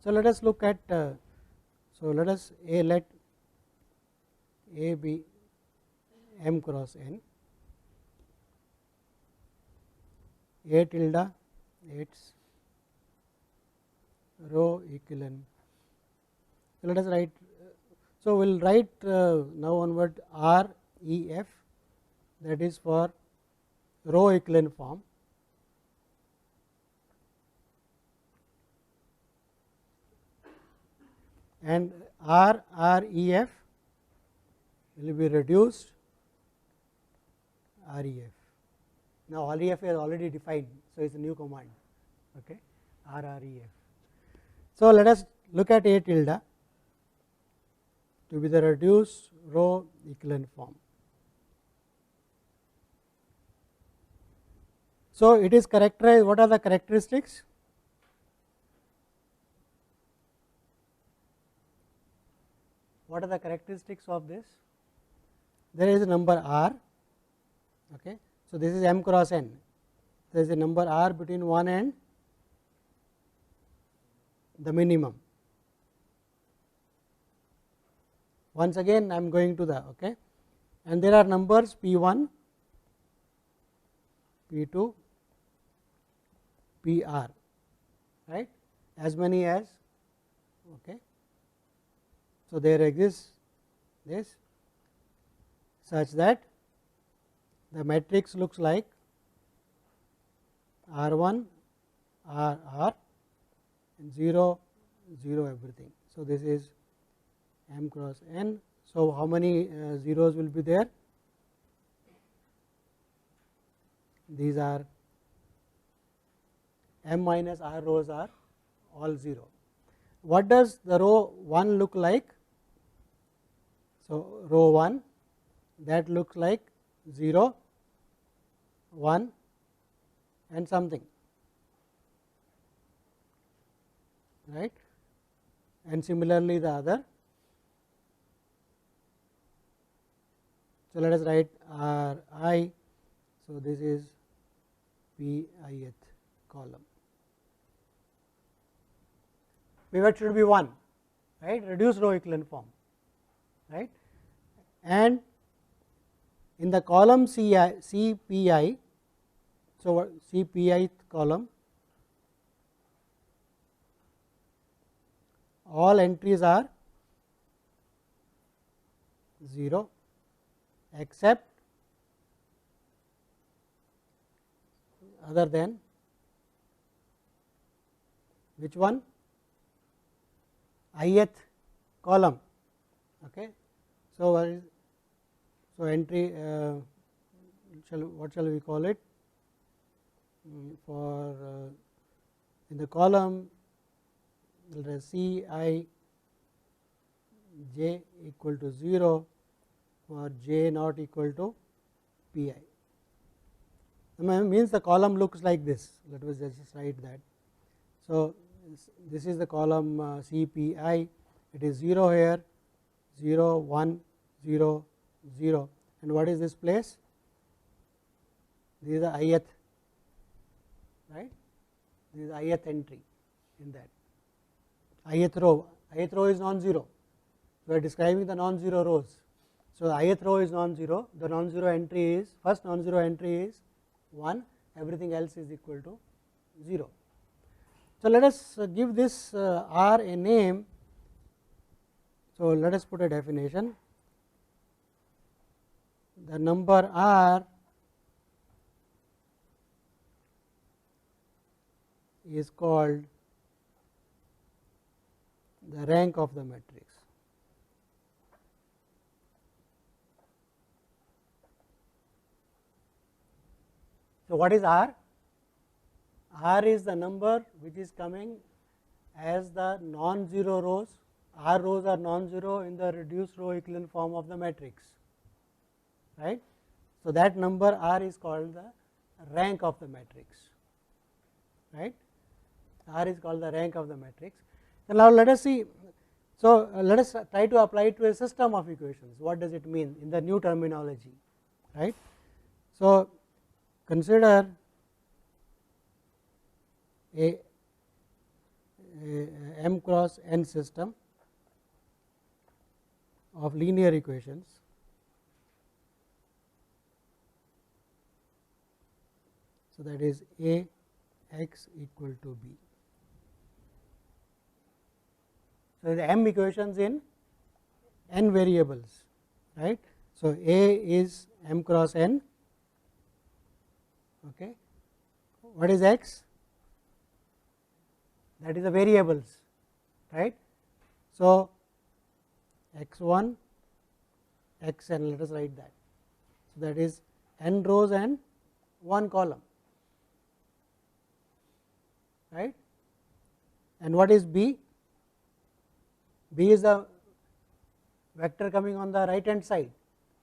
So, let us look at let us let A be m cross n, A tilde its row equivalent. So, let us write. So, we will write now onward R E F, that is for row equivalent form, and R R E F will be reduced R E F. Now, R E F is already defined, so it is a new command, okay, R R E F. So, let us look at A tilde to be the reduced row equivalent form. So, it is characterized, what are the characteristics? What are the characteristics of this? There is a number R, okay. So, this is m cross n, there is a number R between 1 and the minimum. Once again I am going to the, okay, and there are numbers P1, P2, PR, right, as many as, okay. So, there exists this such that the matrix looks like R1, R, and 0, 0 everything. So, this is m cross n. So, how many zeros will be there? These are m minus r rows are all 0. What does the row 1 look like? So, row 1, that looks like 0, 1 and something, right, and similarly the other. So, let us write R I. So, this is P ith column. Pivot should be 1, right, reduced row equivalent form, right, and in the column C P I. So, C P ith column, all entries are 0 except other than which one? Ith column, okay. So, entry what shall we call it for in the column let us C I j equal to 0 for j not equal to P I. Means the column looks like this, let us just write that. So, this is the column C P I, it is 0 here, 0, 1, 0, 0, and what is this place? This is the ith, right, this is the ith entry in that, ith row is non-zero. We are describing the non-zero rows. So, the ith row is non-zero, the non-zero entry is, first non-zero entry is 1, everything else is equal to 0. So, let us give this R a name. So, let us put a definition. The number R is called the rank of the matrix. So, what is R? R is the number which is coming as the non-zero rows. R rows are non-zero in the reduced row equivalent form of the matrix, right. So, that number R is called the rank of the matrix, right. R is called the rank of the matrix. And now, let us see. So, let us try to apply it to a system of equations. What does it mean in the new terminology, right. So, consider a m cross n system of linear equations so that is A x equal to b. So, the m equations in n variables, right. So, A is m cross n, okay. What is x? That is the variables, right. So, x 1 x n, let us write that. So, that is n rows and 1 column, right. And what is b? B is the vector coming on the right hand side,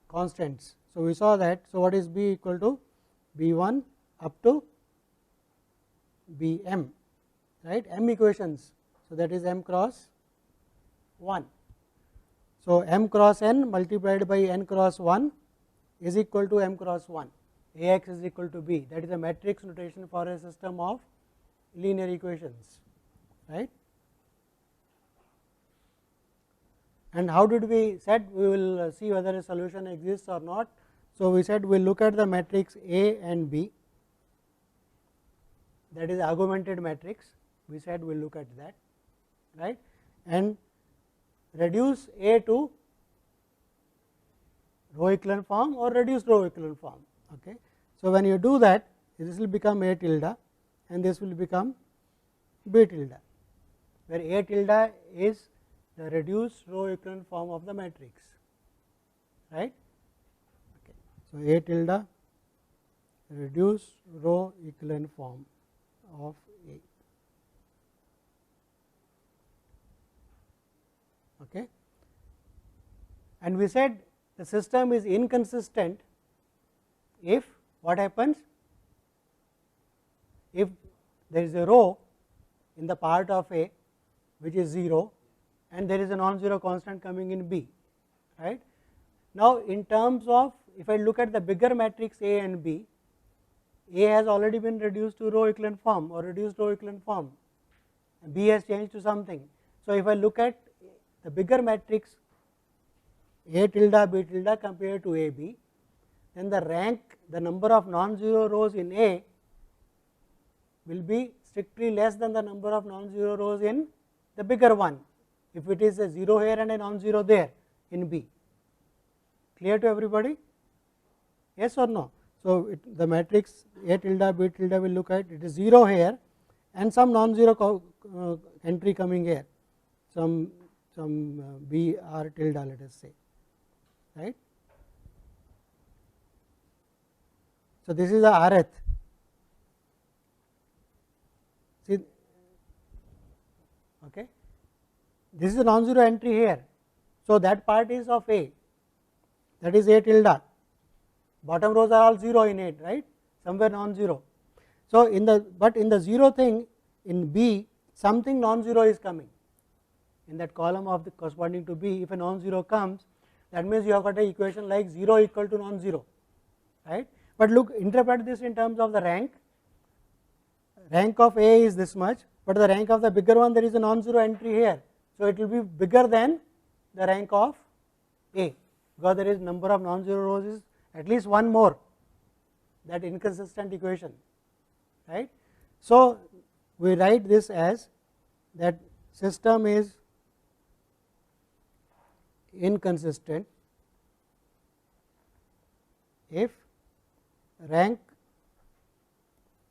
constants. So, we saw that. So, what is b equal to? B 1 up to b m, right, m equations. So, that is m cross 1. So, m cross n multiplied by n cross 1 is equal to m cross 1, A x is equal to b, that is a matrix notation for a system of linear equations, right. And how did we said we will see whether a solution exists or not. So, we said we will look at the matrix A and B, that is augmented matrix, we said we will look at that, right, and reduce A to row echelon form or reduced row echelon form. Okay. So, when you do that, this will become A tilde and this will become B tilde, where A tilde is the reduced row echelon form of the matrix, right. Okay. So, A tilde reduced row echelon form of A. Okay. And we said the system is inconsistent if what happens? If there is a row in the part of A which is 0 and there is a non-zero constant coming in B, right. Now, in terms of if I look at the bigger matrix A and B, A has already been reduced to row echelon form or reduced row echelon form, B has changed to something. So, if I look at the bigger matrix A tilde B tilde compared to A B, then the rank, the number of non-zero rows in A will be strictly less than the number of non-zero rows in the bigger one, if it is a 0 here and a non-zero there in B. Clear to everybody? Yes or no? So, the matrix A tilde B tilde will look at it is 0 here and some non-zero entry coming here, some B r tilde, let us say, right. So, this is the rth. See, okay. This is a non-zero entry here. So, that part is of A, that is A tilde. Bottom rows are all 0 in it, right, somewhere non-zero. So, in the 0 thing in B, something non-zero is coming in that column of the corresponding to B. If a non-zero comes, that means you have got an equation like 0 equal to non-zero, right. But look, interpret this in terms of the rank. Rank of A is this much, but the rank of the bigger one, there is a non-zero entry here. So, it will be bigger than the rank of A, because there is number of non-zero rows is at least one more, that inconsistent equation, right. So, we write this as that system is inconsistent if rank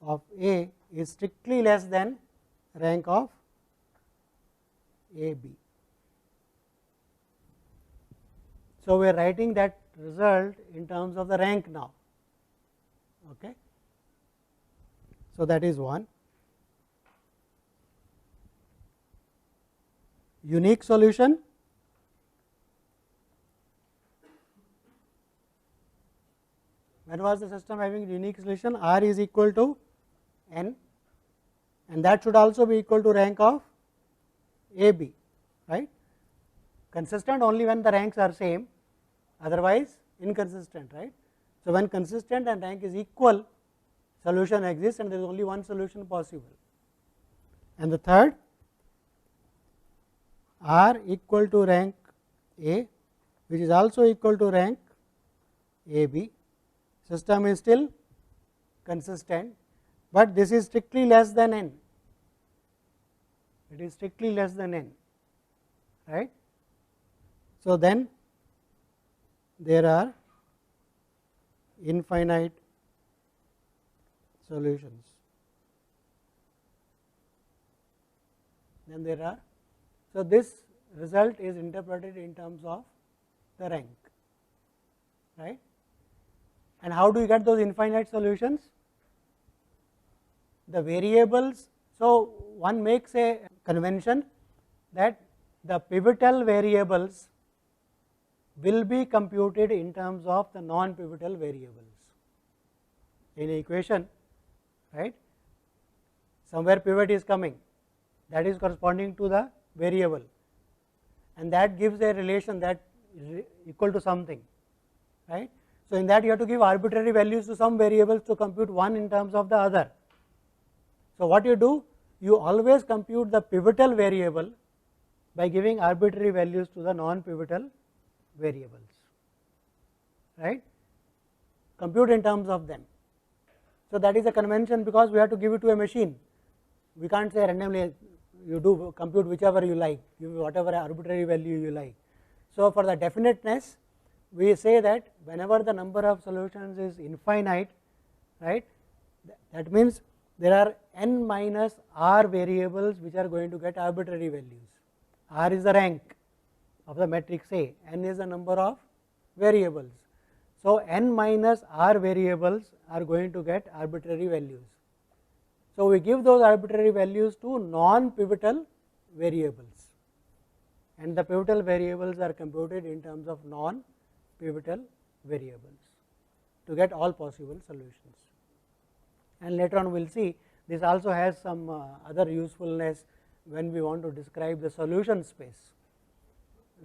of A is strictly less than rank of A B. So, we are writing that result in terms of the rank now. Okay. So, that is one. Unique solution. When was the system having unique solution? R is equal to n, and that should also be equal to rank of A B, right. Consistent only when the ranks are same, otherwise inconsistent, right. So, when consistent and rank is equal, solution exists and there is only one solution possible. And the third, R equal to rank A, which is also equal to rank AB, system is still consistent, but this is strictly less than n, it is strictly less than n, right. So, then there are infinite solutions, then there are. So, this result is interpreted in terms of the rank, right. And how do you get those infinite solutions? The variables. So, one makes a convention that the pivotal variables will be computed in terms of the non pivotal variables in an equation, right. Somewhere pivot is coming, that is corresponding to the variable, and that gives a relation that is equal to something, right. So, in that you have to give arbitrary values to some variables to compute one in terms of the other. So, what you do? You always compute the pivotal variable by giving arbitrary values to the non pivotal variables, right, compute in terms of them. So, that is a convention, because we have to give it to a machine, we can't say randomly you do compute whichever you like, give whatever arbitrary value you like. So, for the definiteness we say that whenever the number of solutions is infinite, right, that means there are n minus r variables which are going to get arbitrary values. R is the rank of the matrix A, n is the number of variables. So, n minus r variables are going to get arbitrary values. So, we give those arbitrary values to non pivotal variables, and the pivotal variables are computed in terms of non pivotal variables to get all possible solutions. And later on we will see this also has some other usefulness when we want to describe the solution space.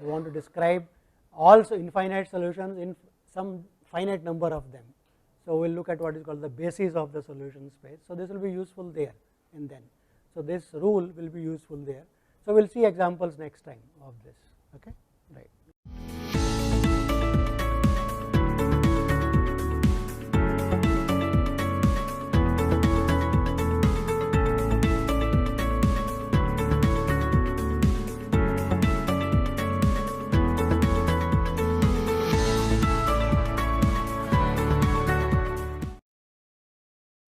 We want to describe also infinite solutions in some finite number of them. So, we will look at what is called the basis of the solution space. So, this will be useful there and then. So, this rule will be useful there. So, we will see examples next time of this. Okay, right.